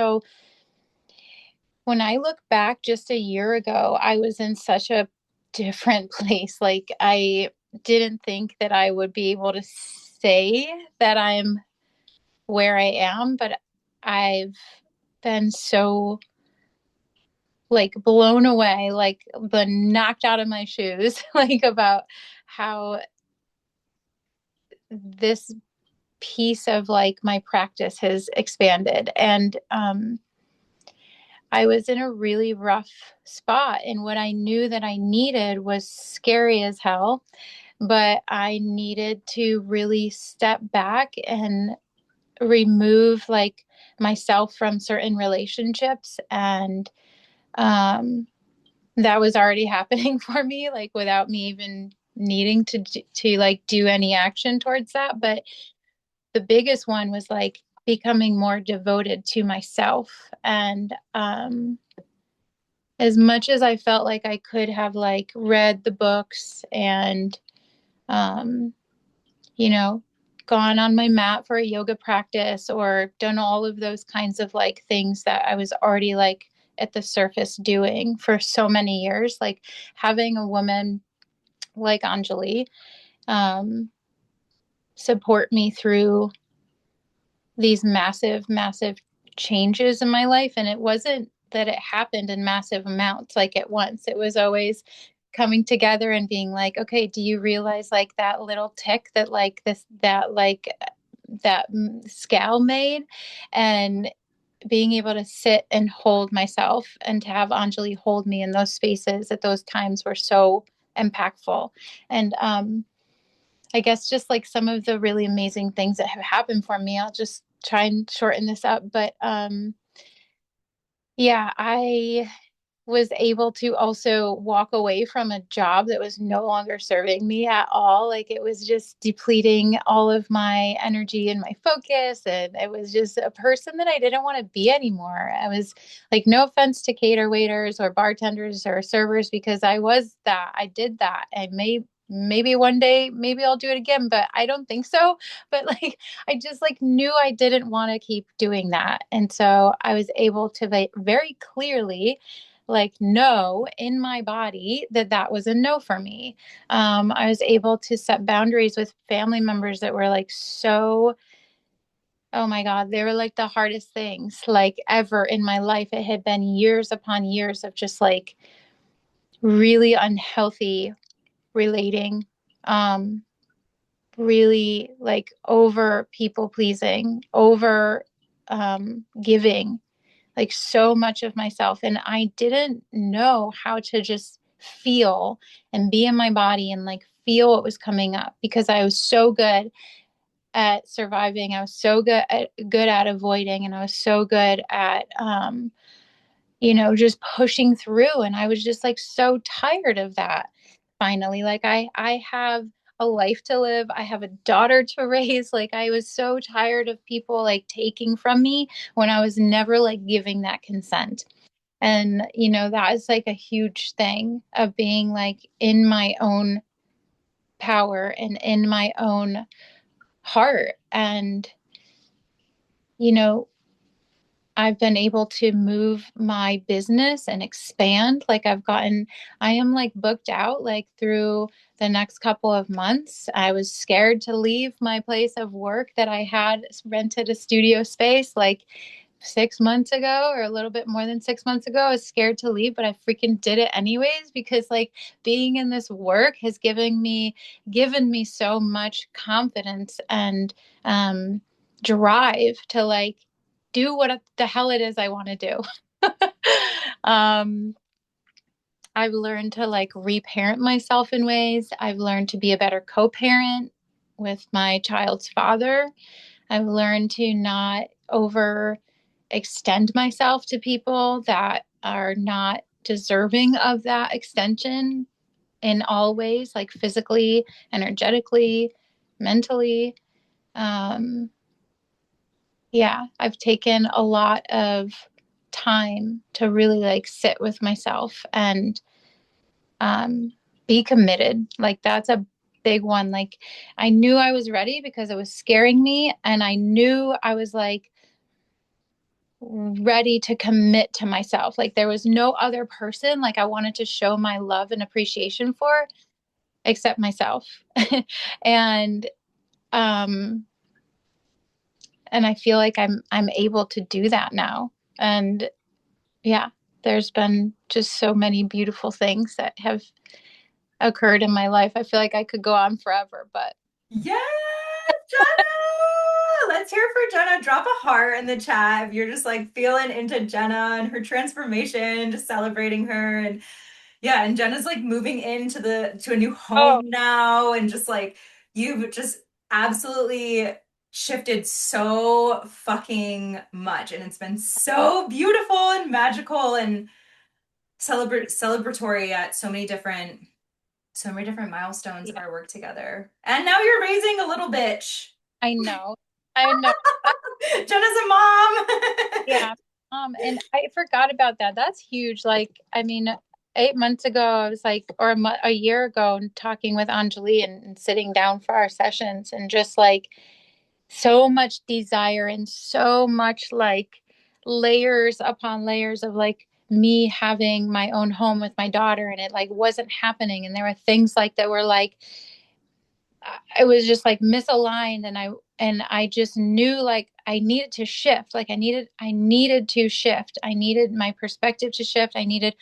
So when I look back just a year ago, I was in such a different place. Like, I didn't think that I would be able to say that I'm where I am, but I've been so like blown away, like been knocked out of my shoes, like about how this piece of like my practice has expanded. And I was in a really rough spot, and what I knew that I needed was scary as hell, but I needed to really step back and remove like myself from certain relationships. And um that was already happening for me, like without me even needing to like do any action towards that. But the biggest one was like becoming more devoted to myself. And as much as I felt like I could have like read the books and um you know gone on my mat for a yoga practice or done all of those kinds of like things that I was already like at the surface doing for so many years, like having a woman like Anjali um support me through these massive, massive changes in my life. And it wasn't that it happened in massive amounts like at once. It was always coming together and being like, okay, do you realize like that little tick that like this, that like that scale made? And being able to sit and hold myself and to have Anjali hold me in those spaces at those times were so impactful. And I guess just like some of the really amazing things that have happened for me, I'll just try and shorten this up. But yeah, I was able to also walk away from a job that was no longer serving me at all. Like it was just depleting all of my energy and my focus. And it was just a person that I didn't want to be anymore. I was like, no offense to cater waiters or bartenders or servers, because I was that. I did that. And maybe one day, maybe I'll do it again, but I don't think so. But like, I just like knew I didn't want to keep doing that. And so I was able to like very clearly like know in my body that that was a no for me. I was able to set boundaries with family members that were like so, oh my God, they were like the hardest things like ever in my life. It had been years upon years of just like really unhealthy relating, um, really like over people pleasing, over giving like so much of myself. And I didn't know how to just feel and be in my body and like feel what was coming up because I was so good at surviving. I was so good at avoiding, and I was so good at just pushing through. And I was just like so tired of that. Finally, like I have a life to live. I have a daughter to raise. Like I was so tired of people like taking from me when I was never like giving that consent. And that is like a huge thing of being like in my own power and in my own heart. And you know I've been able to move my business and expand. Like I am like booked out like through the next couple of months. I was scared to leave my place of work that I had rented a studio space like 6 months ago, or a little bit more than 6 months ago. I was scared to leave, but I freaking did it anyways, because like being in this work has given me so much confidence and drive to like do what the hell it is I want to do. um, I've learned to like reparent myself in ways. I've learned to be a better co-parent with my child's father. I've learned to not overextend myself to people that are not deserving of that extension in all ways, like physically, energetically, mentally. Um, yeah, I've taken a lot of time to really like sit with myself and um, be committed. Like that's a big one. Like I knew I was ready because it was scaring me, and I knew I was like ready to commit to myself. Like there was no other person like I wanted to show my love and appreciation for except myself. and um and I feel like I'm able to do that now. And yeah, there's been just so many beautiful things that have occurred in my life. I feel like I could go on forever, but Yes, Jenna! Let's hear for Jenna. Drop a heart in the chat if you're just like feeling into Jenna and her transformation, just celebrating her. And yeah, and Jenna's like moving into the to a new oh home now, and just like you've just absolutely shifted so fucking much, and it's been so beautiful and magical and celebratory at so many different milestones of yeah, our work together. And now you're raising a little bitch. I know. I know. Jenna's a mom. Yeah. And I forgot about that. That's huge. Like, I mean, 8 months ago, I was like, or a year ago, talking with Anjali and sitting down for our sessions, and just like so much desire and so much like layers upon layers of like me having my own home with my daughter, and it like wasn't happening. And there were things like that were like, it was just like misaligned, and I just knew like I needed to shift. Like I needed to shift. I needed my perspective to shift. I needed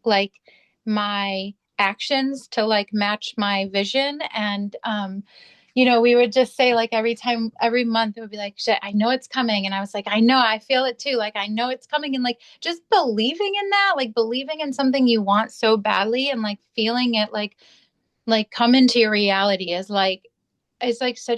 like my actions to like match my vision. And we would just say like every month it would be like, shit, I know it's coming. And I was like, I know, I feel it too. Like I know it's coming. And like just believing in that, like believing in something you want so badly, and like feeling it like come into your reality is like, it's like such